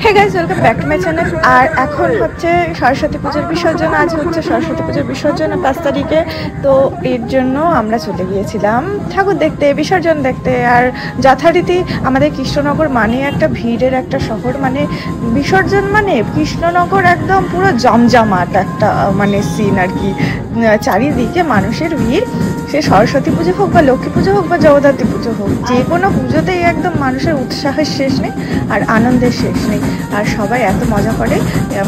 Hey guys, welcome back to my channel. আর এখন হচ্ছে সরস্বতী পুজোর বিসর্জন। আজ হচ্ছে সরস্বতী পুজোর বিসর্জন 5 তারিখে। তো এর জন্য আমরা চলে গিয়েছিলাম ঠাকুর দেখতে, বিসর্জন দেখতে। আর যথারীতি আমাদের কৃষ্ণনগর মানে একটা ভিড়ের একটা শহর, মানে বিসর্জন মানে কৃষ্ণনগর একদম পুরো জমজমাট একটা মানে সিন আর কি। চারিদিকে মানুষের ভিড়, সে সরস্বতী পুজো হোক বা লক্ষ্মী পুজো হোক বা জগদ্ধাত্রী পুজো হোক, যে কোনো পুজোতেই একদম মানুষের উৎসাহের শেষ নেই আর আনন্দের শেষ নেই। আর সবাই এত মজা করে,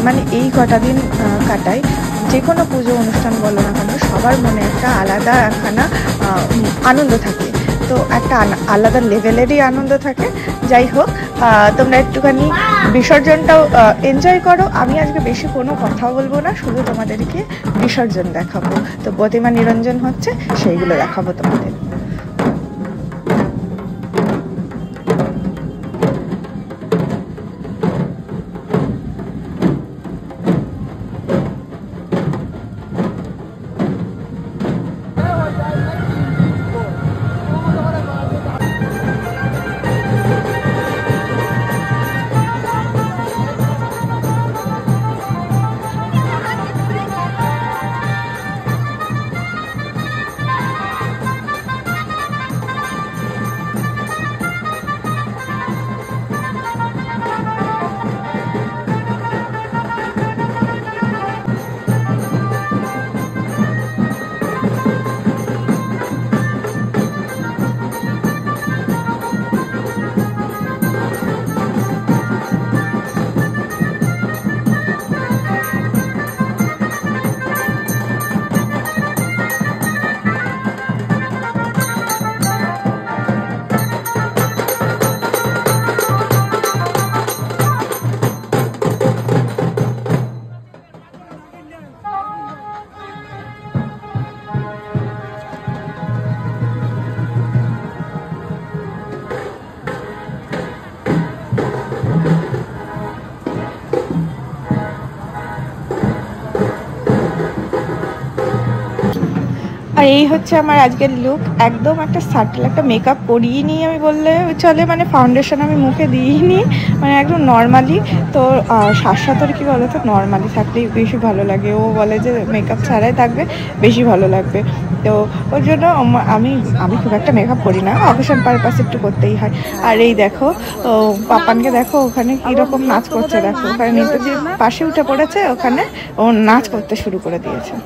মানে এই কটা দিন কাটায়। যে কোনো পুজো অনুষ্ঠান বলো না কেন, সবার মনে একটা আলাদা একখানা আনন্দ থাকে। তো একটা আলাদা লেভেলেরই আনন্দ থাকে। যাই হোক, তোমরা একটুখানি বিসর্জনটাও এনজয় করো। আমি আজকে বেশি কোনো কথা বলবো না, শুধু তোমাদেরকে বিসর্জন দেখাবো। তো প্রতিমা নিরঞ্জন হচ্ছে, সেইগুলো দেখাবো তোমাদের। আর এই হচ্ছে আমার আজকের লুক। একদম একটা সাটল একটা মেকআপ করিয়ে নিই আমি বললে চলে, মানে ফাউন্ডেশন আমি মুখে দিইনি, মানে একদম নর্মালি। তো শাশ্বতর কী বলো তো, নর্মালি থাকলেই বেশি ভালো লাগে। ও বলে যে মেকআপ ছাড়াই থাকবে বেশি ভালো লাগবে। তো ওর জন্য আমি খুব একটা মেকআপ করি না, অকেশন পারপাস একটু করতেই হয়। আর এই দেখো পাপানকে দেখো ওখানে কীরকম নাচ করছে, দেখো ওখানে নেতাজি পাশে উঠে পড়েছে, ওখানে ও নাচ করতে শুরু করে দিয়েছে।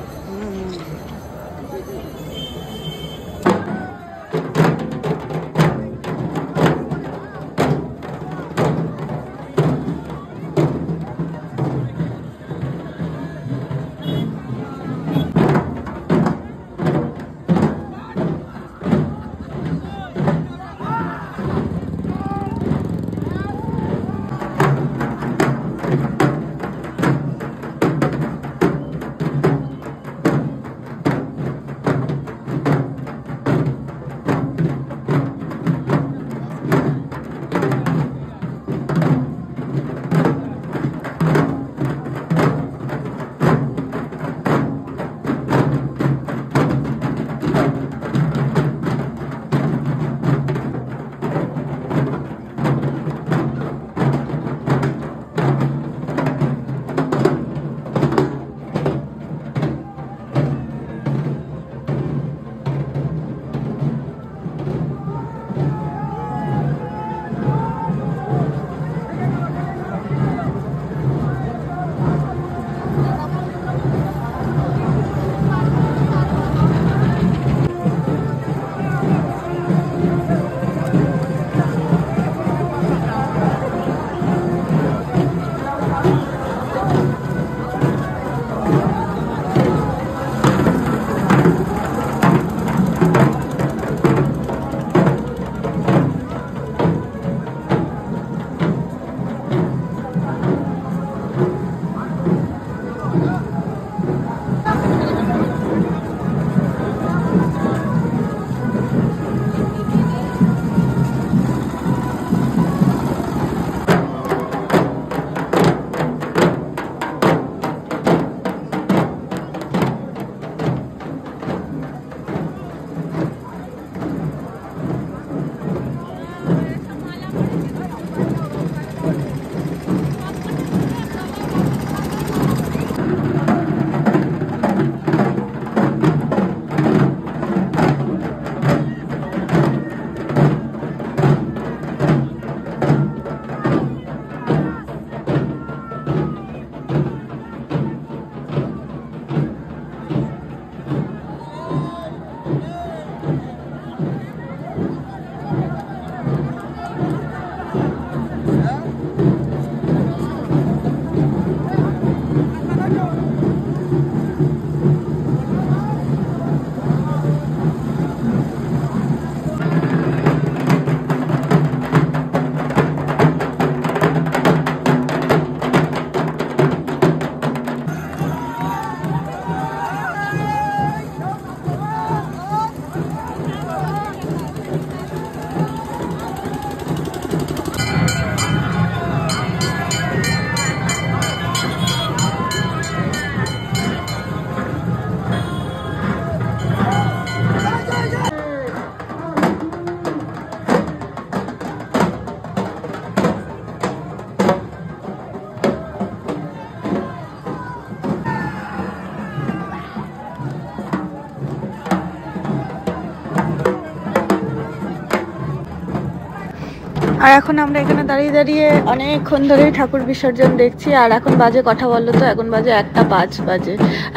আর এখন আমরা এখানে দাঁড়িয়ে দাঁড়িয়ে অনেকক্ষণ ধরেই ঠাকুর বিসর্জন দেখছি। আর এখন বাজে কথা বললো তো, এখন বাজে 1:05 বাজে।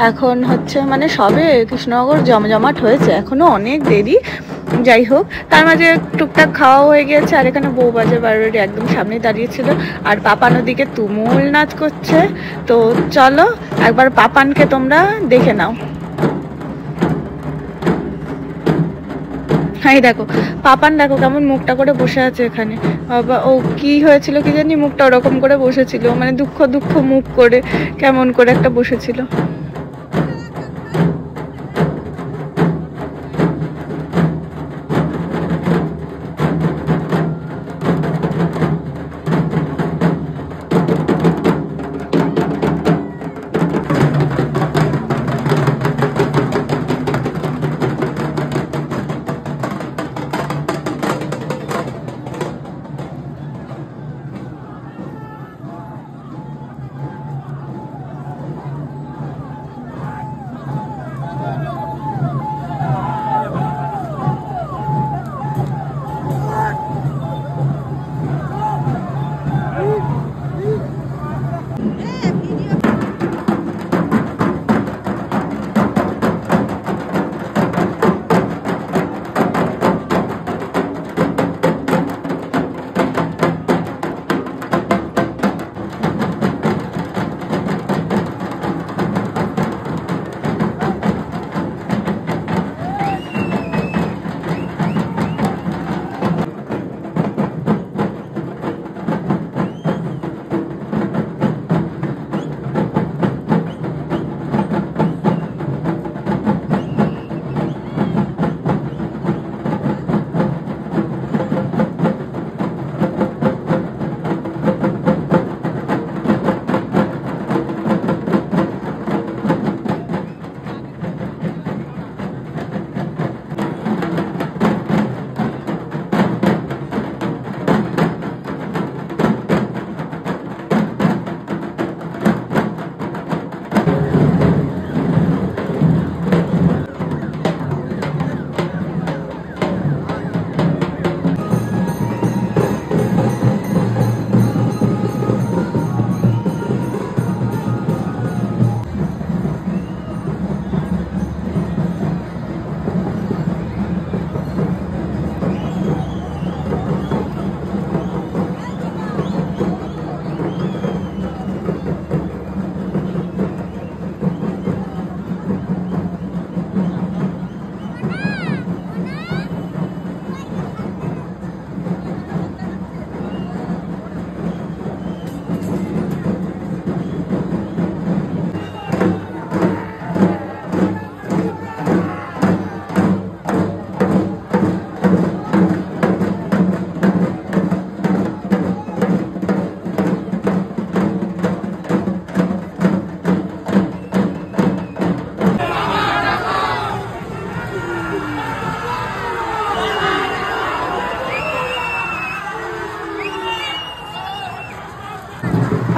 এখন হচ্ছে মানে সবে কৃষ্ণনগর জমজমাট হয়েছে, এখনো অনেক দেরি। যাই হোক, তার মাঝে টুকটাক খাওয়া হয়ে গিয়েছে। আর এখানে বউবাজার বাড়ির একদম সামনেই দাঁড়িয়েছিল আর পাপান ওদিকে তুমুল নাচ করছে। তো চলো একবার পাপানকে তোমরা দেখে নাও। হ্যাঁ দেখো পাপান, দেখো কেমন মুখটা করে বসে আছে এখানে। বাবা, ও কি হয়েছিল কি জানি, মুখটা ওরকম করে বসেছিল, মানে দুঃখ দুঃখ মুখ করে কেমন করে একটা বসেছিল।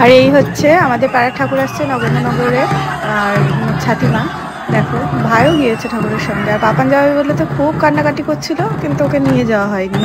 আর এই হচ্ছে আমাদের পাড়ার ঠাকুর আসছে নগেন্দ্রনগরে, আর ছাতিমা দেখো ভাইও গিয়েছে ঠাকুরের সঙ্গে। আর পাপান যাবে বলে তো খুব কান্নাকাটি করছিল, কিন্তু ওকে নিয়ে যাওয়া হয়নি।